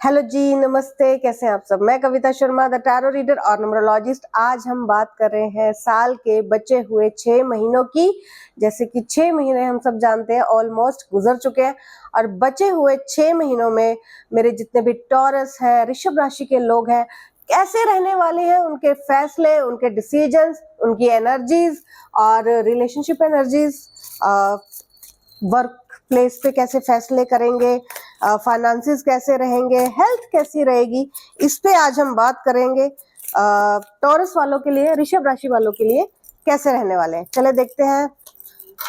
Hello जी, नमस्ते। कैसे हैं आप सब? मैं Kavita Sharma, the tarot reader और न्यूमरोलॉजिस्ट। आज हम बात कर रहे हैं साल के बचे हुए 6 महीनों की। जैसे कि 6 महीने हम सब जानते हैं ऑलमोस्ट गुजर चुके हैं, और बचे हुए 6 महीनों में मेरे जितने भी टॉरस है, ऋषभ राशि के लोग हैं, कैसे रहने वाले हैं, उनके फैसले, उनके डिसीजंस, उनकी एनर्जीज और रिलेशनशिप एनर्जीज, वर्क प्लेस पे कैसे फैसले करेंगे, फाइनेंसेस कैसे रहेंगे, हेल्थ कैसी रहेगी, इस पे आज हम बात करेंगे। टॉरस वालों के लिए, ऋषभ राशि वालों के लिए कैसे रहने वाले हैं, चले देखते हैं।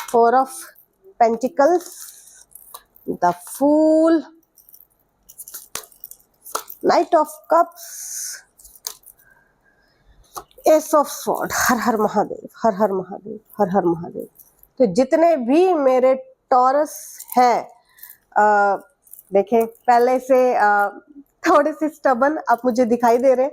4 of pentacles, the fool, knight of cups, ace of sword. Har Har Mahadev, Har Har Mahadev, Har Har Mahadev. तो जितने भी मेरे टॉरस हैं, देखें पहले से थोड़े से स्टबन आप मुझे दिखाई दे रहे हैं,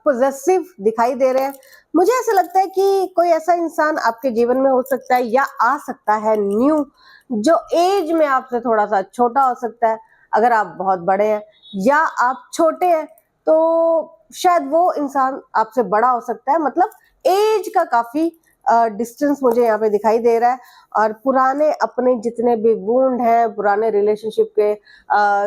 पोजेसिव दिखाई दे रहे हैं। मुझे ऐसा लगता है कि कोई ऐसा इंसान आपके जीवन में हो सकता है या आ सकता है न्यू, जो एज में आपसे थोड़ा सा छोटा हो सकता है। अगर आप बहुत बड़े हैं या आप छोटे हैं तो शायद वो इंसान आपसे बड़ा हो सकता है। मतलब एज का काफी डिस्टेंस मुझे यहाँ पे दिखाई दे रहा है। और पुराने अपने जितने भी वुंड हैं, पुराने रिलेशनशिप के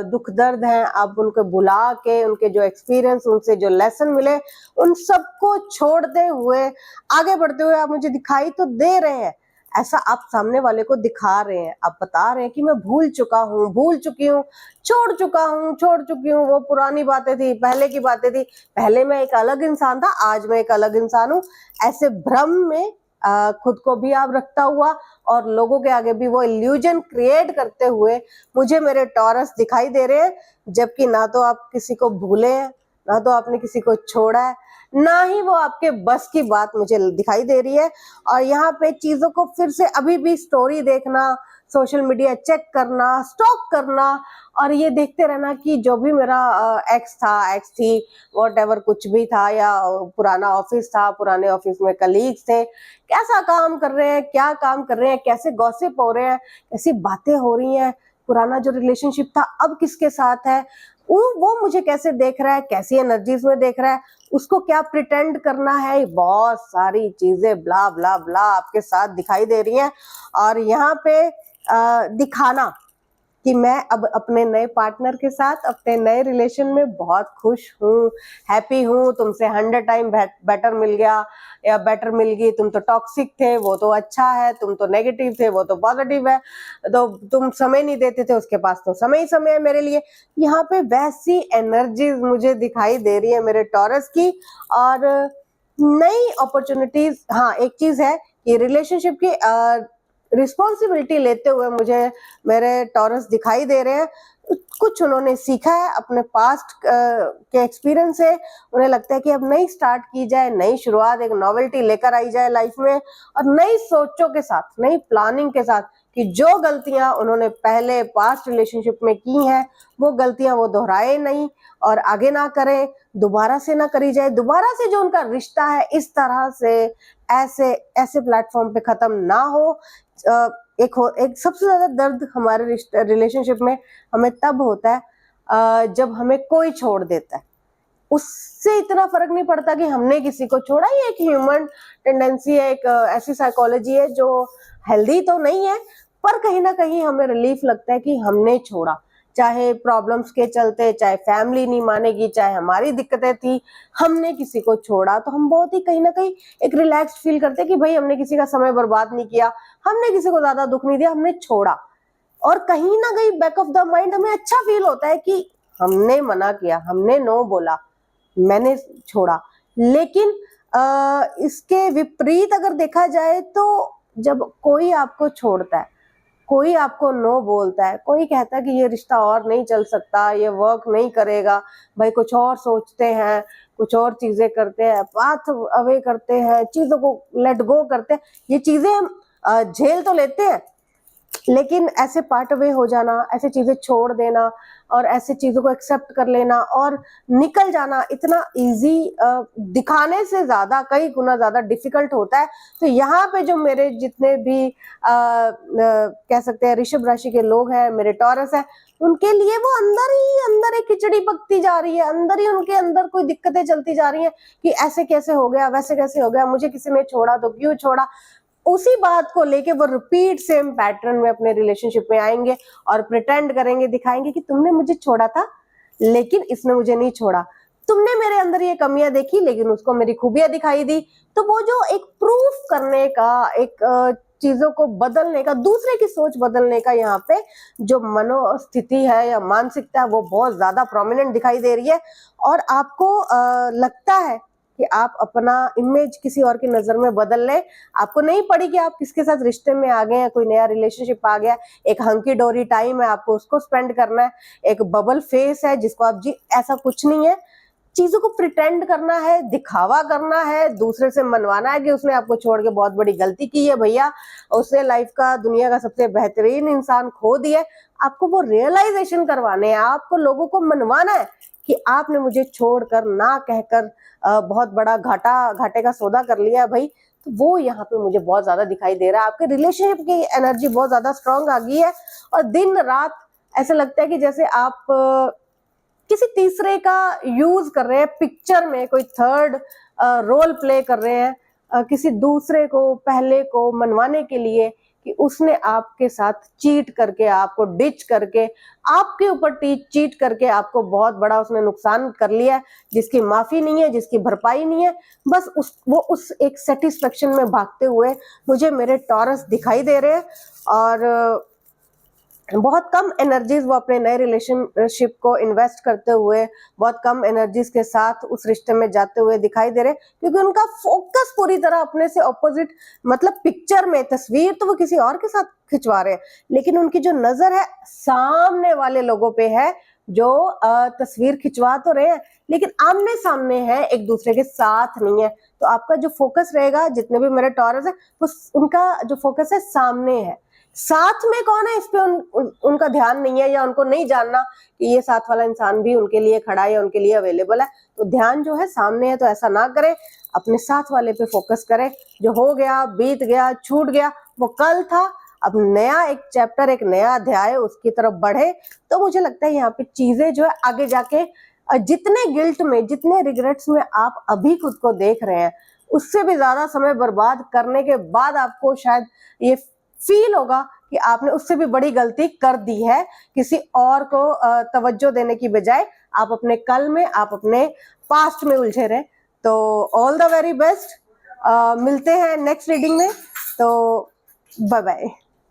दुख दर्द हैं, आप उनको बुला के, उनके जो एक्सपीरियंस, उनसे जो लेसन मिले, उन सबको छोड़ते हुए आगे बढ़ते हुए आप मुझे दिखाई तो दे रहे हैं। ऐसा आप सामने वाले को दिखा रहे हैं, आप बता रहे हैं कि मैं भूल चुका हूँ, भूल चुकी हूँ, छोड़ चुका हूँ, छोड़ चुकी हूँ। वो पुरानी बातें थी, पहले की बातें थी, पहले मैं एक अलग इंसान था, आज मैं एक अलग इंसान हूँ। ऐसे भ्रम में खुद को भी आप रखता हुआ और लोगों के आगे भी वो इल्यूजन क्रिएट करते हुए मुझे मेरे टॉरस दिखाई दे रहे हैं। जबकि ना तो आप किसी को भूले हैं, ना तो आपने किसी को छोड़ा है, ना ही वो आपके बस की बात मुझे दिखाई दे रही है। और यहाँ पे चीजों को फिर से अभी भी स्टोरी देखना, सोशल मीडिया चेक करना, स्टॉक करना और ये देखते रहना कि जो भी मेरा एक्स था, एक्स थी, वॉट कुछ भी था, या पुराना ऑफिस था, पुराने ऑफिस में कलीग्स थे, कैसा काम कर रहे हैं, क्या काम कर रहे हैं, कैसे गॉसिप हो रहे हैं, कैसी बातें हो रही हैं, पुराना जो रिलेशनशिप था अब किसके साथ है, वो मुझे कैसे देख रहा है, कैसी एनर्जीज में देख रहा है, उसको क्या प्रिटेंड करना है, बहुत सारी चीजें ब्ला ब्ला ब्ला आपके साथ दिखाई दे रही हैं। और यहाँ पे दिखाना कि मैं अब अपने नए पार्टनर के साथ, अपने नए रिलेशन में बहुत खुश हूँ, हैप्पी हूँ, तुमसे 100 टाइम बेटर मिल गया या बेटर मिल गई। तुम तो टॉक्सिक थे, वो तो अच्छा है, तुम तो नेगेटिव थे, वो तो पॉजिटिव है, तो तुम समय नहीं देते थे, उसके पास तो समय ही समय है मेरे लिए। यहाँ पे वैसी एनर्जीज मुझे दिखाई दे रही है मेरे टॉरस की। और नई अपॉर्चुनिटीज, हाँ एक चीज है कि रिलेशनशिप की रिस्पॉन्सिबिलिटी लेते हुए मुझे मेरे टॉरस दिखाई दे रहे हैं। कुछ उन्होंने सीखा है अपने पास्ट के एक्सपीरियंस से। उन्हें लगता है कि अब नई स्टार्ट की जाए, नई शुरुआत, एक नॉवेल्टी लेकर आई जाए लाइफ में, और नई सोचों के साथ, नई प्लानिंग के साथ, कि जो गलतियां उन्होंने पहले पास्ट रिलेशनशिप में की हैं वो गलतियां वो दोहराए नहीं और आगे ना करें, दोबारा से ना करी जाए। दोबारा से जो उनका रिश्ता है इस तरह से ऐसे ऐसे प्लेटफॉर्म पे खत्म ना हो। एक सबसे ज्यादा दर्द हमारे रिलेशनशिप में हमें तब होता है जब हमें कोई छोड़ देता है। उससे इतना फर्क नहीं पड़ता कि हमने किसी को छोड़ा, ये एक ह्यूमन टेंडेंसी है, एक ऐसी साइकोलॉजी है जो हेल्दी तो नहीं है, पर कहीं ना कहीं हमें रिलीफ लगता है कि हमने छोड़ा। चाहे प्रॉब्लम्स के चलते, चाहे फैमिली नहीं मानेगी, चाहे हमारी दिक्कतें थी, हमने किसी को छोड़ा तो हम बहुत ही कहीं ना कहीं एक रिलैक्स फील करते हैं कि भाई हमने किसी का समय बर्बाद नहीं किया, हमने किसी को ज्यादा दुख नहीं दिया, हमने छोड़ा। और कहीं ना कहीं बैक ऑफ द माइंड हमें अच्छा फील होता है कि हमने मना किया, हमने नो बोला, मैंने छोड़ा। लेकिन इसके विपरीत अगर देखा जाए तो जब कोई आपको छोड़ता है, कोई आपको नो बोलता है, कोई कहता है कि ये रिश्ता और नहीं चल सकता, ये वर्क नहीं करेगा, भाई कुछ और सोचते हैं, कुछ और चीजें करते हैं, पाथ अवे करते हैं, चीजों को लेट गो करते हैं, ये चीजें हम झेल तो लेते हैं, लेकिन ऐसे पार्ट अवे हो जाना, ऐसे चीजें छोड़ देना और ऐसे चीजों को एक्सेप्ट कर लेना और निकल जाना इतना इजी दिखाने से ज्यादा कई गुना ज्यादा डिफिकल्ट होता है। तो यहाँ पे जो मेरे जितने भी कह सकते हैं ऋषभ राशि के लोग हैं, मेरे टॉरस है, उनके लिए वो अंदर ही अंदर एक खिचड़ी पकती जा रही है, अंदर ही उनके अंदर कोई दिक्कतें चलती जा रही हैं कि ऐसे कैसे हो गया, वैसे कैसे हो गया, मुझे किसी ने छोड़ा तो क्यों छोड़ा। उसी बात को लेके वो रिपीट सेम पैटर्न में अपने रिलेशनशिप में आएंगे और प्रिटेंड करेंगे, दिखाएंगे कि तुमने मुझे छोड़ा था लेकिन इसने मुझे नहीं छोड़ा, तुमने मेरे अंदर ये कमियां देखी लेकिन उसको मेरी खूबियां दिखाई दी। तो वो जो एक प्रूफ करने का, एक चीजों को बदलने का, दूसरे की सोच बदलने का यहाँ पे जो मनोस्थिति है या मानसिकता है वो बहुत ज्यादा प्रोमिनेंट दिखाई दे रही है। और आपको लगता है कि आप अपना इमेज किसी और की नजर में बदल लें। आपको नहीं पड़ी कि आप किसके साथ रिश्ते में आ गए हैं, कोई नया रिलेशनशिप आ गया, एक हंकी डोरी टाइम है, आपको उसको स्पेंड करना है, एक बबल फेस है जिसको आप जी, ऐसा कुछ नहीं है। चीजों को प्रिटेंड करना है, दिखावा करना है, दूसरे से मनवाना है कि उसने आपको छोड़ के बहुत बड़ी गलती की है भैया, उसने लाइफ का दुनिया का सबसे बेहतरीन इंसान खो दिया है। आपको वो रियलाइजेशन करवाने हैं, आपको लोगों को मनवाना है कि आपने मुझे छोड़कर ना कहकर बहुत बड़ा घाटे का सौदा कर लिया है भाई। तो वो यहाँ पे मुझे बहुत ज्यादा दिखाई दे रहा है। आपके रिलेशनशिप की एनर्जी बहुत ज्यादा स्ट्रांग आ गई है और दिन रात ऐसा लगता है कि जैसे आप किसी तीसरे का यूज कर रहे हैं, पिक्चर में कोई थर्ड रोल प्ले कर रहे हैं, किसी दूसरे को, पहले को मनवाने के लिए कि उसने आपके साथ चीट करके, आपको डिच करके, आपके ऊपर चीट करके आपको बहुत बड़ा उसने नुकसान कर लिया है, जिसकी माफी नहीं है, जिसकी भरपाई नहीं है। बस वो उस एक सेटिस्फेक्शन में भागते हुए मुझे मेरे टॉरस दिखाई दे रहे हैं और बहुत कम एनर्जीज वो अपने नए रिलेशनशिप को इन्वेस्ट करते हुए, बहुत कम एनर्जीज के साथ उस रिश्ते में जाते हुए दिखाई दे रहे, क्योंकि उनका फोकस पूरी तरह अपने से ऑपोजिट, मतलब पिक्चर में तस्वीर तो वो किसी और के साथ खिंचवा रहे हैं, लेकिन उनकी जो नजर है सामने वाले लोगों पे है, जो तस्वीर खिंचवा तो रहे हैं लेकिन आमने सामने है, एक दूसरे के साथ नहीं है। तो आपका जो फोकस रहेगा, जितने भी मेरे टॉरस है, वो उनका जो फोकस है सामने है, साथ में कौन है इस पे उनका ध्यान नहीं है, या उनको नहीं जानना कि ये साथ वाला इंसान भी उनके लिए खड़ा है या उनके लिए अवेलेबल है। तो ध्यान जो है सामने है, तो ऐसा ना करें, अपने साथ वाले पे फोकस करें। जो हो गया, बीत गया, छूट गया, वो कल था, अब नया एक चैप्टर, एक नया अध्याय उसकी तरफ बढ़े। तो मुझे लगता है यहाँ पे चीजें जो है आगे जाके जितने गिल्ट में, जितने रिग्रेट्स में आप अभी खुद को देख रहे हैं, उससे भी ज्यादा समय बर्बाद करने के बाद आपको शायद ये फील होगा कि आपने उससे भी बड़ी गलती कर दी है। किसी और को तवज्जो देने की बजाय आप अपने कल में, आप अपने पास्ट में उलझे रहे। तो ऑल द वेरी बेस्ट, मिलते हैं नेक्स्ट रीडिंग में। तो बाय बाय।